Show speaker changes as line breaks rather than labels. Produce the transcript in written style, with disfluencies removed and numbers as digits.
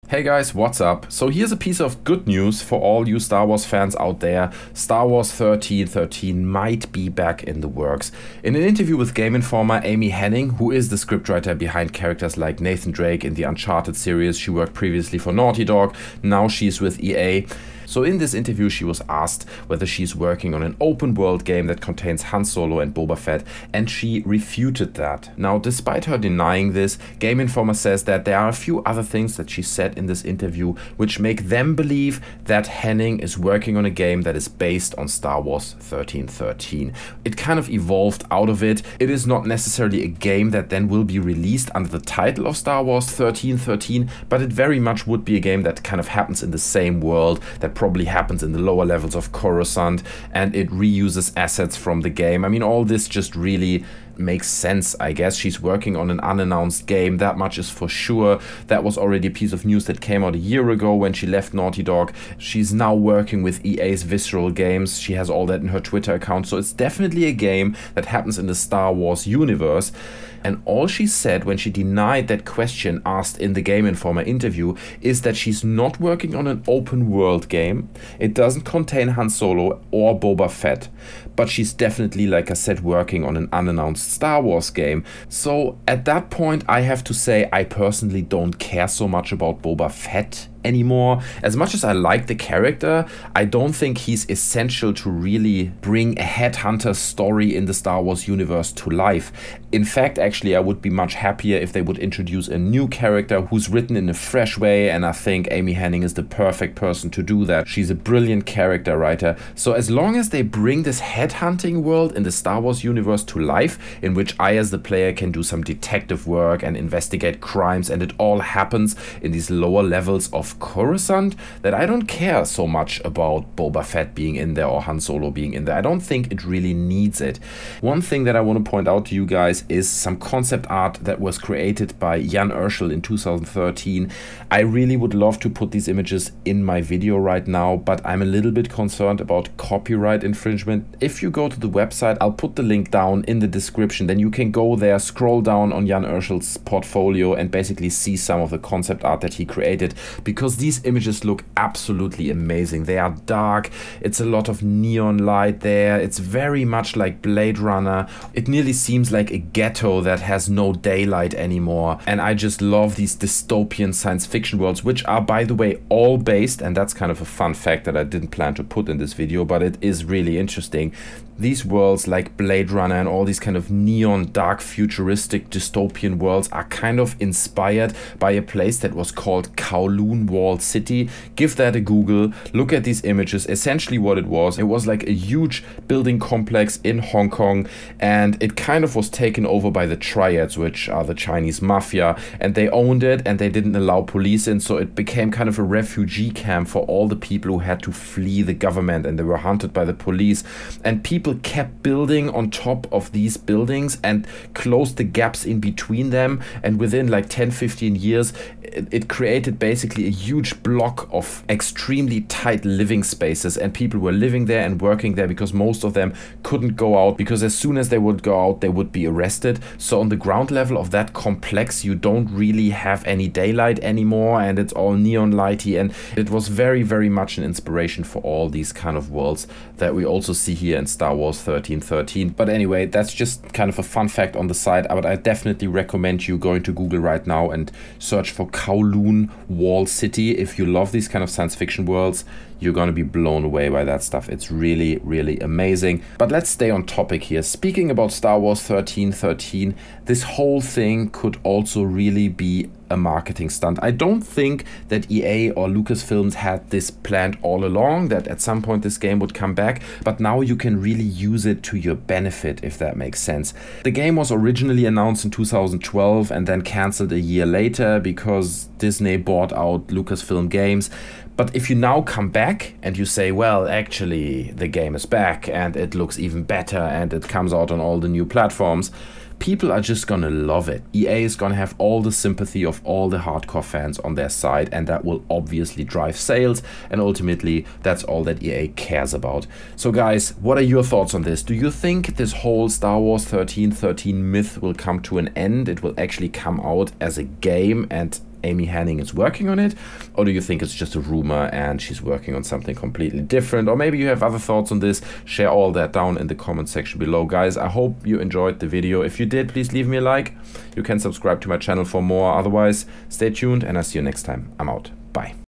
Hey guys, what's up? So here's a piece of good news for all you Star Wars fans out there. Star Wars 1313 might be back in the works. In an interview with Gameinformer, Amy Henning, who is the scriptwriter behind characters like Nathan Drake in the Uncharted series, she worked previously for Naughty Dog, now she's with EA. So in this interview she was asked whether she's working on an open world game that contains Han Solo and Boba Fett, and she refuted that. Now, despite her denying this, Gameinformer says that there are a few other things that she said in this interview which make them believe that Henning is working on a game that is based on Star Wars 1313. It kind of evolved out of it. It is not necessarily a game that then will be released under the title of Star Wars 1313, but it very much would be a game that kind of happens in the same world, that probably happens in the lower levels of Coruscant, and it reuses assets from the game. I mean, all this just really makes sense, I guess. She's working on an unannounced game, that much is for sure. That was already a piece of news that came out a year ago when she left Naughty Dog. She's now working with EA's Visceral Games. She has all that in her Twitter account, so it's definitely a game that happens in the Star Wars universe. And all she said when she denied that question asked in the Gameinformer interview is that she's not working on an open world game. It doesn't contain Han Solo or Boba Fett, but she's definitely, like I said, working on an unannounced Star Wars game. So at that point, I have to say I personally don't care so much about Boba Fett anymore. As much as I like the character, I don't think he's essential to really bring a headhunter story in the Star Wars universe to life. In fact, actually, I would be much happier if they would introduce a new character who's written in a fresh way, and I think Amy Henning is the perfect person to do that. She's a brilliant character writer. So as long as they bring this headhunting world in the Star Wars universe to life, in which I as the player can do some detective work and investigate crimes, and it all happens in these lower levels of Coruscant, that I don't care so much about Boba Fett being in there or Han Solo being in there. I don't think it really needs it. One thing that I want to point out to you guys is some concept art that was created by Jan Urschel in 2013. I really would love to put these images in my video right now, but I'm a little bit concerned about copyright infringement. If you go to the website, I'll put the link down in the description, then you can go there, scroll down on Jan Urschel's portfolio and basically see some of the concept art that he created, because these images look absolutely amazing. They are dark, it's a lot of neon light there, it's very much like Blade Runner. It nearly seems like a ghetto that has no daylight anymore, and I just love these dystopian science fiction worlds, which are, by the way, all based, and that's kind of a fun fact that I didn't plan to put in this video, but it is really interesting. These worlds like Blade Runner and all these kind of neon, dark, futuristic, dystopian worlds are kind of inspired by a place that was called Kowloon Wall City. Give that a Google, look at these images. Essentially what it was like a huge building complex in Hong Kong, and it kind of was taken over by the Triads, which are the Chinese mafia, and they owned it and they didn't allow police in, so it became kind of a refugee camp for all the people who had to flee the government, and they were hunted by the police, and people kept building on top of these buildings and closed the gaps in between them, and within like 10-15 years it created basically a huge block of extremely tight living spaces, and people were living there and working there because most of them couldn't go out, because as soon as they would go out they would be arrested. So on the ground level of that complex you don't really have any daylight anymore, and it's all neon lighty, and it was very, very much an inspiration for all these kind of worlds that we also see here in Star Wars 1313. But anyway, that's just kind of a fun fact on the side, but I definitely recommend you going to Google right now and search for Kowloon Wall City. If you love these kind of science fiction worlds, you're going to be blown away by that stuff. It's really, really amazing. But let's stay on topic here. Speaking about Star Wars 1313, this whole thing could also really be a marketing stunt. I don't think that EA or Lucasfilms had this planned all along, that at some point this game would come back, but now you can really use it to your benefit, if that makes sense. The game was originally announced in 2012 and then cancelled a year later because Disney bought out Lucasfilm Games. But if you now come back and you say, well, actually the game is back and it looks even better and it comes out on all the new platforms, people are just gonna love it. EA is gonna have all the sympathy of all the hardcore fans on their side, and that will obviously drive sales, and ultimately that's all that EA cares about. So guys, what are your thoughts on this? Do you think this whole Star Wars 1313 myth will come to an end? It will actually come out as a game and Amy Henning is working on it? Or do you think it's just a rumor and she's working on something completely different? Or maybe you have other thoughts on this. Share all that down in the comment section below, guys. I hope you enjoyed the video. If you did, please leave me a like. You can subscribe to my channel for more. Otherwise, stay tuned and I'll see you next time. I'm out. Bye.